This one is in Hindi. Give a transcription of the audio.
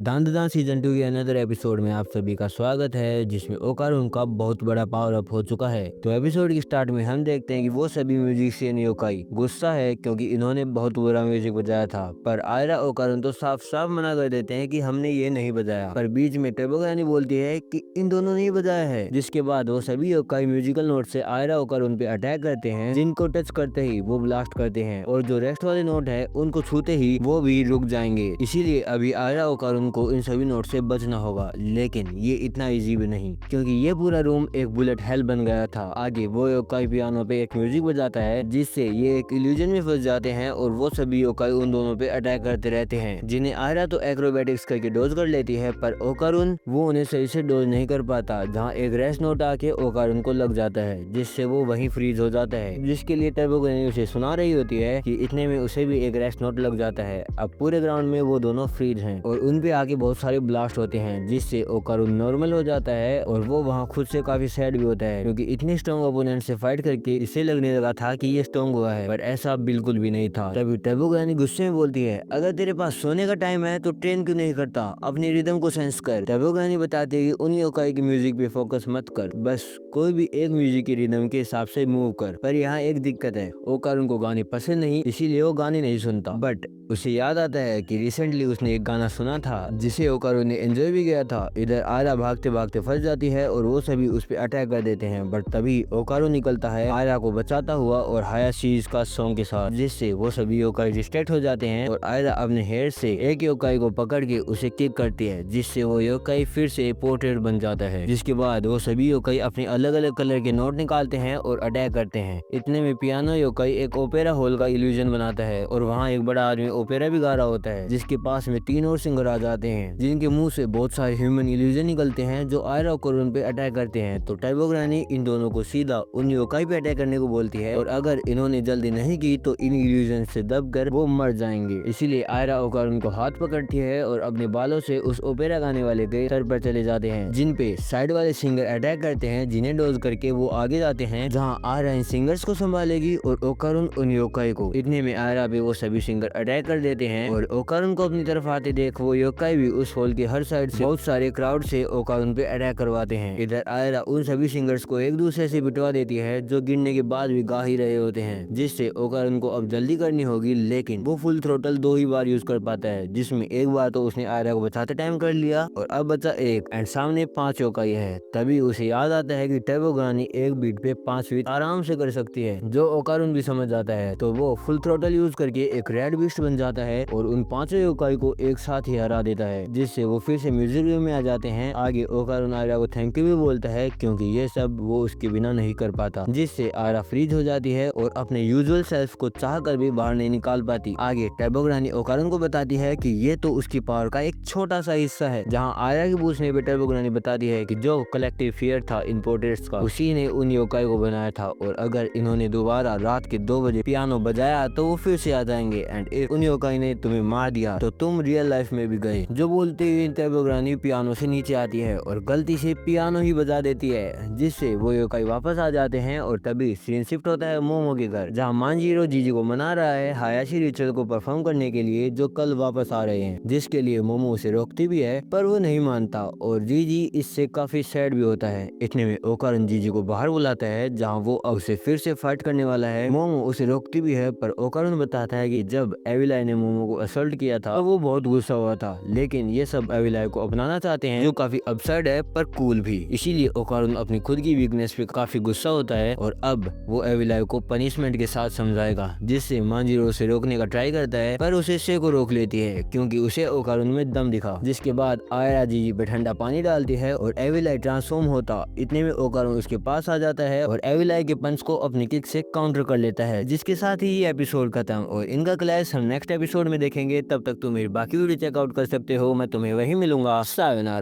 दांदां सीजन 2 के अनदर एपिसोड में आप सभी का स्वागत है, जिसमें ओकारुन का बहुत बड़ा पावर अप हो चुका है। तो एपिसोड की स्टार्ट में हम देखते हैं कि वो सभी म्यूजिशियन योकाई गुस्सा है क्योंकि इन्होंने बहुत बुरा म्यूजिक बजाया था। पर आयरा ओकारुन तो साफ साफ मना कर देते हैं कि हमने ये नहीं बजाया। पर बीच में टेबोगानी बोलती है कि इन दोनों ने ही बजाया है, जिसके बाद वो सभी योकाई म्यूजिकल नोट से आयरा ओकारुन पे अटैक करते हैं, जिनको टच करते ही वो ब्लास्ट करते हैं और जो रेस्ट वाले नोट है उनको छूते ही वो भी रुक जाएंगे। इसीलिए अभी आयरा ओकारुन को इन सभी नोट से बचना होगा, लेकिन ये इतना इजी भी नहीं क्योंकि ये पूरा रूम एक बुलेट हेल बन गया था। आगे वो योकाई पियानो पे एक म्यूजिक बजाता है, जिससे ये एक इल्यूजन में फंस जाते हैं और वो सभी योकाई उन दोनों पे अटैक करते रहते हैं, जिन्हें आयरा तो एक्रोबैटिक्स करके डोज कर लेती है, पर ओकारुन वो उन्हें सही से डोज नहीं कर पाता, जहाँ एक रेस्ट नोट आके ओकारुन को लग जाता है, जिससे वो वहीं फ्रीज हो जाता है। जिसके लिए टर्बोगनी उसे सुना रही होती है कि इतने में उसे भी एक रेस्ट नोट लग जाता है। अब पूरे ग्राउंड में वो दोनों फ्रीज हैं और उन पे आके बहुत सारे ब्लास्ट होते हैं, जिससे ओकारुन नॉर्मल हो जाता है और वो वहाँ खुद से काफी सैड भी होता है, क्योंकि इतने स्ट्रॉन्ग ओपोनेंट से फाइट करके इसे लगने लगा था कि ये स्ट्रॉन्ग हुआ है, पर ऐसा बिल्कुल भी नहीं था। तभी टर्बोगनी गुस्से में बोलती है, अगर तेरे पास सोने का टाइम है तो ट्रेन क्यों नहीं करता, अपनी रिदम को सेंस कर। टर्बोगनी बताती है कि उन योकाई की म्यूजिक पे फोकस मत कर, बस कोई भी एक म्यूजिक की रिदम के हिसाब से मूव कर। पर यहाँ एक दिक्कत है, ओकारुन को गाने पसंद नहीं, इसीलिए वो गाने नहीं सुनता। बट उसे याद आता है कि रिसेंटली उसने एक गाना सुना था जिसे ओकारुन ने एंजॉय भी किया था। इधर आयरा भागते भागते फंस जाती है और वो सभी उस पे अटैक कर देते हैं, बट तभी ओकारुन निकलता है आयरा को बचाता हुआ और हायाशीज का सॉन्ग के साथ, जिससे वो सभी योकाई डिस्ट्रैक्ट हो जाते हैं और आयरा अपने हेयर से एक योकाई को पकड़ के उसे किक करती है, जिससे वो योकाई फिर से पोर्ट्रेट बन जाता है। जिसके बाद वो सभी योकाई अपने अलग अलग कलर के नोट निकालते हैं और अटैक करते हैं। इतने में पियानो योकाई एक ओपेरा हॉल का इल्यूजन बनाता है और वहाँ एक बड़ा आदमी ओपेरा भी गा रहा होता है, जिसके पास में 3 और सिंगर आ जाते हैं, जिनके मुंह से बहुत सारे ह्यूमन इल्यूजन निकलते हैं जो आयरा ओकारुन पे अटैक करते हैं। तो टर्बोग्रानी इन दोनों को सीधा उन योकाई पे अटैक करने को बोलती है और अगर इन्होंने जल्दी नहीं की तो इन इल्यूजन से दबकर वो मर जाएंगे। इसीलिए आयरा ओकारुन को हाथ पकड़ती है और अपने बालों से उस ओपेरा गाने वाले के सर पर चले जाते हैं, जिन पे साइड वाले सिंगर अटैक करते हैं, जिन्हें डोज करके वो आगे जाते हैं, जहाँ आयरा इन सिंगर्स को संभालेगी और ओकारुन उन योकाई को। इतने में आयरा पे वो सभी सिंगर अटैक कर देते हैं और ओकारुन को अपनी तरफ आते देख वो योकाई भी उस हॉल के हर साइड से बहुत सारे क्राउड से ओकारुन पे अटैक करवाते हैं। इधर आयरा उन सभी सिंगर्स को एक दूसरे से बिटवा देती है, जो गिरने के बाद भी गा ही रहे होते हैं, जिससे ओकारुन को अब जल्दी करनी होगी, लेकिन वो फुल थ्रोटल 2 ही बार यूज कर पाता है, जिसमें एक बार तो उसने आयरा को बचाते टाइम कर लिया और अब बचा एक एंड सामने 5 योकाई है। तभी उसे याद आता है कि टर्बोग्रानी एक बीट पे 5 हिट आराम से कर सकती है, जो ओकारुन भी समझ जाता है। तो वो फुल थ्रोटल यूज करके एक रेड बीस्ट बन जाता है और उन 5 योकाई को एक साथ ही हरा देता है, जिससे वो फिर से म्यूजिक रूम में आ जाते हैं। आगे ओकारुन आयरा को थैंक यू भी बोलता है, क्योंकि ये सब वो उसके बिना नहीं कर पाता, जिससे आयरा फ्रीज हो जाती है और अपने यूजुअल सेल्फ को चाह कर भी बाहर नहीं निकाल पाती। आगे टर्बोग्रानी ओकारुन को बताती है कि ये तो उसकी पावर का एक छोटा सा हिस्सा है, जहाँ आयरा के पूछने पे टर्बोग्रानी बताती है कि जो कलेक्टिव फियर था इन पोर्ट्रेट्स का, उसी ने उन योकाई को बनाया था और अगर इन्होंने दोबारा रात के 2 बजे पियानो बजाया तो वो फिर से आ जाएंगे एंड इफ उन योकाई ने तुम्हें मार दिया तो तुम रियल लाइफ में भी गए। जो बोलते हुए टर्बोग्रानी पियानो से नीचे आती है और गलती से पियानो ही बजा देती है, जिससे वो योकाई वापस आ जाते हैं और तभी सीन शिफ्ट होता है मोमो के घर, जहाँ मांजीरो जीजी को मना रहा है हायाशी रिचुअल को परफॉर्म करने के लिए, जो कल वापस आ रहे हैं, जिसके लिए मोमो उसे रोकती भी है, पर वो नहीं मानता और जीजी इससे काफी सैड भी होता है। इतने में ओकारुन जीजी को बाहर बुलाता है, जहाँ वो अब उसे फिर से फाइट करने वाला है। मोमो उसे रोकती भी है, पर ओकारुन बताता है कि जब एविलाई ने मोमो को असल्ट किया था वो बहुत गुस्सा हुआ था, लेकिन ये सब एविलाई को अपनाना चाहते हैं, जो काफी अपसेट है पर कूल भी। इसीलिए ओकारुन अपनी खुद की वीकनेस पे काफी गुस्सा होता है और अब वो एविलाई को पनिशमेंट के साथ समझाएगा, जिससे मांजीरो उसे रोकने का ट्राई करता है, पर उसे सेको रोक लेती है क्योंकि उसे ओकारुन में दम दिखा। जिसके बाद आयरा जीजी पे ठंडा पानी डालती है और एविलाई ट्रांसफॉर्म होता। इतने में ओकारुन उसके पास आ जाता है और एविलाई के पंच को अपनी किक से काउंटर कर लेता है, जिसके साथ ही ये एपिसोड खत्म और इनका क्लैश हम नेक्स्ट एपिसोड में देखेंगे। तब तक तुम मेरी बाकी वीडियो चेकआउट कर सकते हो, मैं तुम्हें वहीं मिलूंगा। सायोनारा।